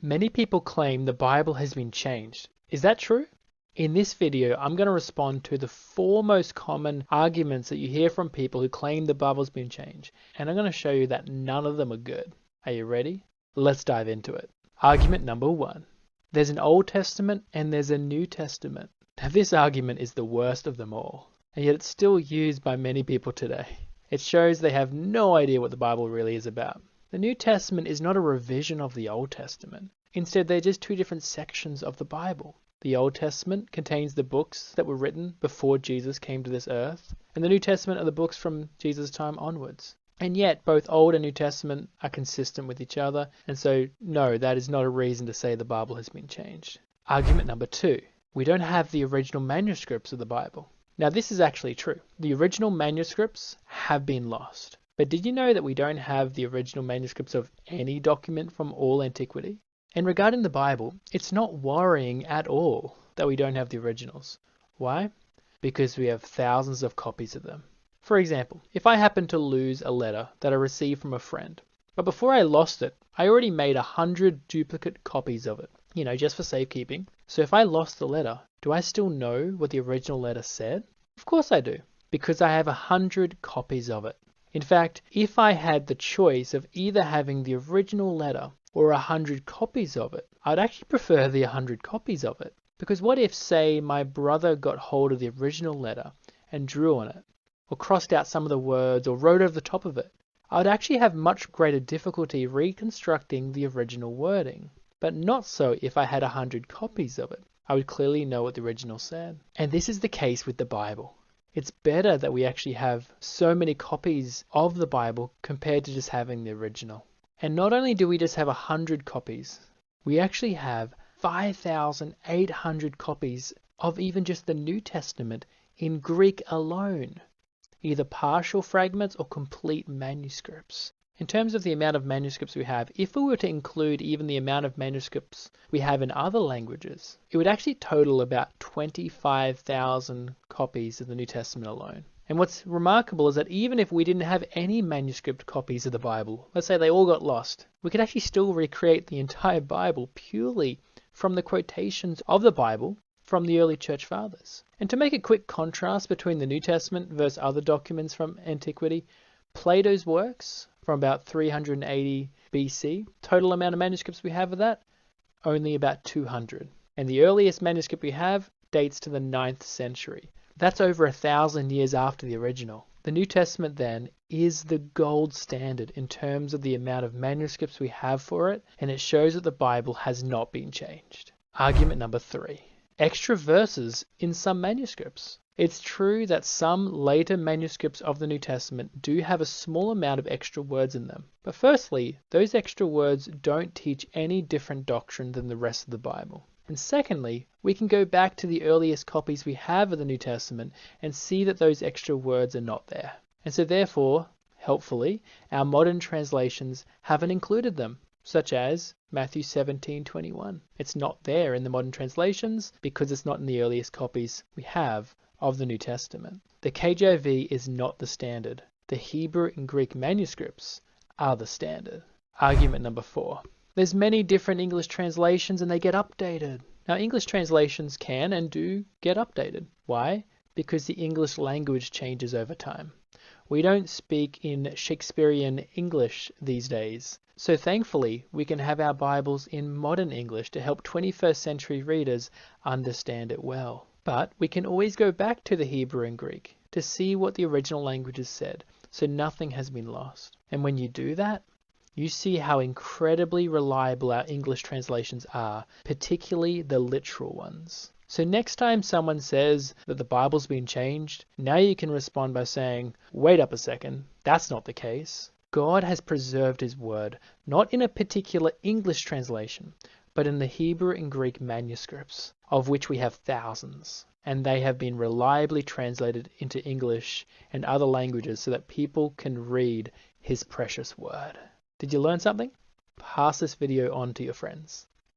Many people claim the Bible has been changed. Is that true? In this video, I'm going to respond to the 4 most common arguments that you hear from people who claim the Bible's been changed, and I'm going to show you that none of them are good. Are you ready? Let's dive into it. Argument number 1. There's an Old Testament and there's a New Testament. Now, this argument is the worst of them all, and yet it's still used by many people today. It shows they have no idea what the Bible really is about. The New Testament is not a revision of the Old Testament. Instead, they're just 2 different sections of the Bible. The Old Testament contains the books that were written before Jesus came to this earth, and the New Testament are the books from Jesus' time onwards. And yet, both Old and New Testament are consistent with each other, and so, no, that is not a reason to say the Bible has been changed. Argument number 2. We don't have the original manuscripts of the Bible. Now, this is actually true. The original manuscripts have been lost. But did you know that we don't have the original manuscripts of any document from all antiquity? And regarding the Bible, it's not worrying at all that we don't have the originals. Why? Because we have thousands of copies of them. For example, if I happen to lose a letter that I received from a friend, but before I lost it, I already made 100 duplicate copies of it, just for safekeeping. So if I lost the letter, do I still know what the original letter said? Of course I do, because I have 100 copies of it. In fact, if I had the choice of either having the original letter or 100 copies of it, I'd actually prefer the 100 copies of it. Because what if, say, my brother got hold of the original letter and drew on it, or crossed out some of the words, or wrote over the top of it? I'd actually have much greater difficulty reconstructing the original wording. But not so if I had 100 copies of it. I would clearly know what the original said. And this is the case with the Bible. It's better that we actually have so many copies of the Bible compared to just having the original. And not only do we just have 100 copies, we actually have 5,800 copies of even just the New Testament in Greek alone, either partial fragments or complete manuscripts. In terms of the amount of manuscripts we have, if we were to include even the amount of manuscripts we have in other languages, it would actually total about 25,000 copies of the New Testament alone. And what's remarkable is that even if we didn't have any manuscript copies of the Bible, let's say they all got lost, we could actually still recreate the entire Bible purely from the quotations of the Bible from the early church fathers. And to make a quick contrast between the New Testament versus other documents from antiquity, Plato's works from about 380 BC, total amount of manuscripts we have of that, only about 200. And the earliest manuscript we have dates to the 9th century. That's over 1,000 years after the original. The New Testament then is the gold standard in terms of the amount of manuscripts we have for it, and it shows that the Bible has not been changed. Argument number 3. Extra verses in some manuscripts. It's true that some later manuscripts of the New Testament do have a small amount of extra words in them. But firstly, those extra words don't teach any different doctrine than the rest of the Bible. And secondly, we can go back to the earliest copies we have of the New Testament and see that those extra words are not there. And so therefore, helpfully, our modern translations haven't included them, such as Matthew 17:21. It's not there in the modern translations because it's not in the earliest copies we have of the New Testament. The KJV is not the standard. The Hebrew and Greek manuscripts are the standard. Argument number 4. There's many different English translations and they get updated. Now, English translations can and do get updated. Why? Because the English language changes over time. We don't speak in Shakespearean English these days. So thankfully, we can have our Bibles in modern English to help 21st century readers understand it well. But we can always go back to the Hebrew and Greek to see what the original languages said, so nothing has been lost. And when you do that, you see how incredibly reliable our English translations are, particularly the literal ones. So next time someone says that the Bible's been changed, now you can respond by saying, wait up a second, that's not the case. God has preserved His word, not in a particular English translation, but in the Hebrew and Greek manuscripts, of which we have thousands. And they have been reliably translated into English and other languages so that people can read His precious word. Did you learn something? Pass this video on to your friends.